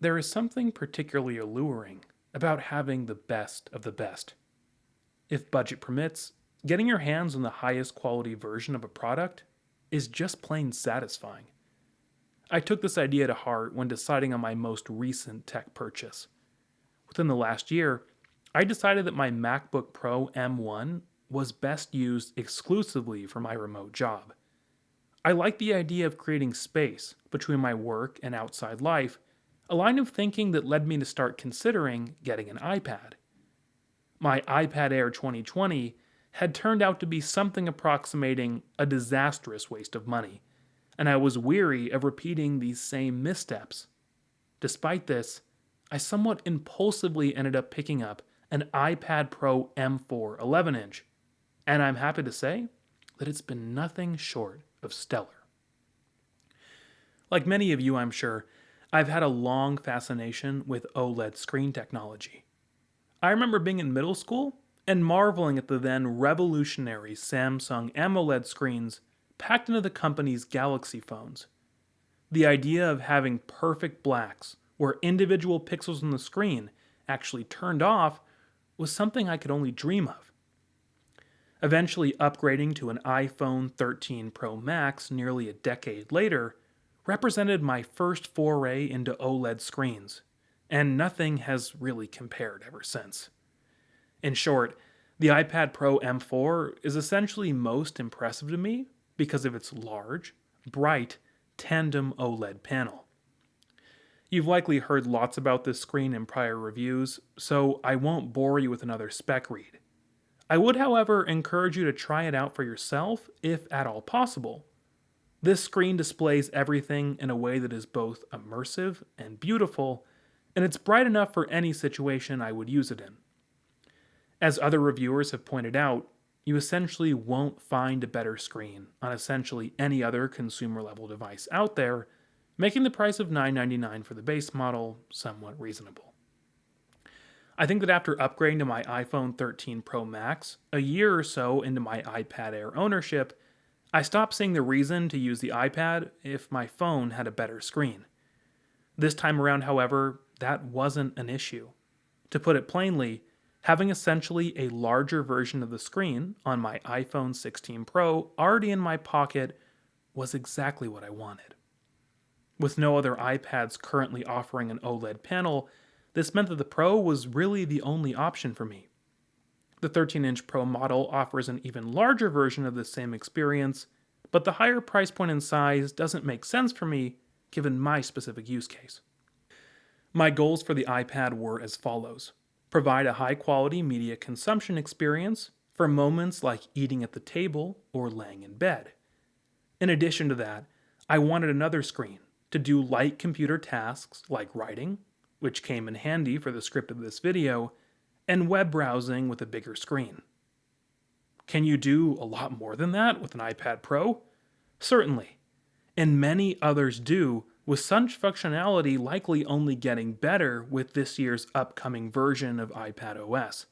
There is something particularly alluring about having the best of the best. If budget permits, getting your hands on the highest quality version of a product is just plain satisfying. I took this idea to heart when deciding on my most recent tech purchase. Within the last year, I decided that my MacBook Pro M1 was best used exclusively for my remote job. I like the idea of creating space between my work and outside life, a line of thinking that led me to start considering getting an iPad. My iPad Air 2020 had turned out to be something approximating a disastrous waste of money, and I was weary of repeating these same missteps. Despite this, I somewhat impulsively ended up picking up an iPad Pro M4 11-inch, and I'm happy to say that it's been nothing short of stellar. Like many of you, I'm sure, I've had a long fascination with OLED screen technology. I remember being in middle school and marveling at the then revolutionary Samsung AMOLED screens packed into the company's Galaxy phones. The idea of having perfect blacks where individual pixels on the screen actually turned off was something I could only dream of. Eventually upgrading to an iPhone 13 Pro Max nearly a decade later represented my first foray into OLED screens, and nothing has really compared ever since. In short, the iPad Pro M4 is essentially most impressive to me because of its large, bright, tandem OLED panel. You've likely heard lots about this screen in prior reviews, so I won't bore you with another spec read. I would, however, encourage you to try it out for yourself if at all possible. This screen displays everything in a way that is both immersive and beautiful, and it's bright enough for any situation I would use it in. As other reviewers have pointed out, you essentially won't find a better screen on essentially any other consumer level device out there, making the price of $9.99 for the base model somewhat reasonable. I think that after upgrading to my iPhone 13 Pro Max, a year or so into my iPad Air ownership, I stopped seeing the reason to use the iPad if my phone had a better screen. This time around, however, that wasn't an issue. To put it plainly, having essentially a larger version of the screen on my iPhone 16 Pro already in my pocket was exactly what I wanted. With no other iPads currently offering an OLED panel, this meant that the Pro was really the only option for me. The 13-inch Pro model offers an even larger version of the same experience, but the higher price point and size doesn't make sense for me given my specific use case. My goals for the iPad were as follows: provide a high quality media consumption experience for moments like eating at the table or laying in bed. In addition to that, I wanted another screen to do light computer tasks like writing, which came in handy for the script of this video, and web browsing with a bigger screen. Can you do a lot more than that with an iPad Pro? Certainly, and many others do, with such functionality likely only getting better with this year's upcoming version of iPad OS.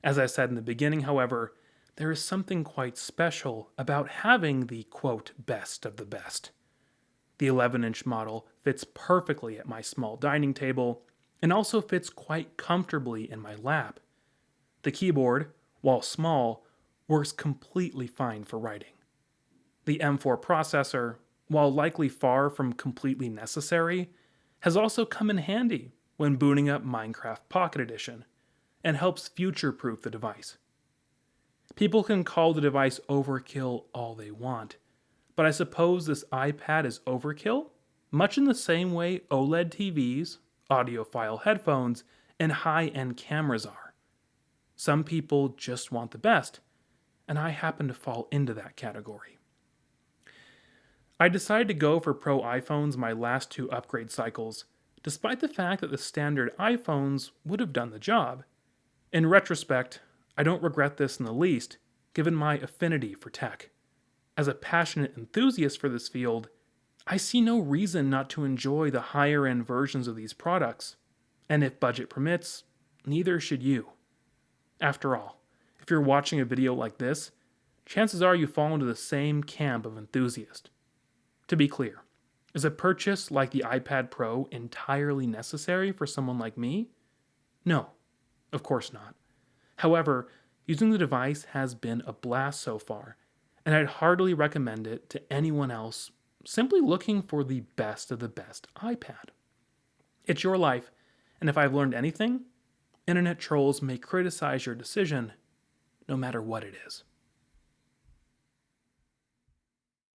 As I said in the beginning, however, there is something quite special about having the quote best of the best. The 11-inch model fits perfectly at my small dining table and also fits quite comfortably in my lap. The keyboard, while small, works completely fine for writing. The M4 processor, while likely far from completely necessary, has also come in handy when booting up Minecraft Pocket Edition and helps future-proof the device. People can call the device overkill all they want, but I suppose this iPad is overkill, much in the same way OLED TVs, audiophile headphones, and high-end cameras are. Some people just want the best, and I happen to fall into that category. I decided to go for Pro iPhones my last two upgrade cycles, despite the fact that the standard iPhones would have done the job. In retrospect, I don't regret this in the least, given my affinity for tech. As a passionate enthusiast for this field, I see no reason not to enjoy the higher end versions of these products, and if budget permits, neither should you. After all, if you're watching a video like this, chances are you fall into the same camp of enthusiast. To be clear, Is a purchase like the iPad Pro entirely necessary for someone like me? No, of course not. However, using the device has been a blast so far, and I'd heartily recommend it to anyone else simply looking for the best of the best iPad. It's your life, and if I've learned anything, internet trolls may criticize your decision no matter what it is.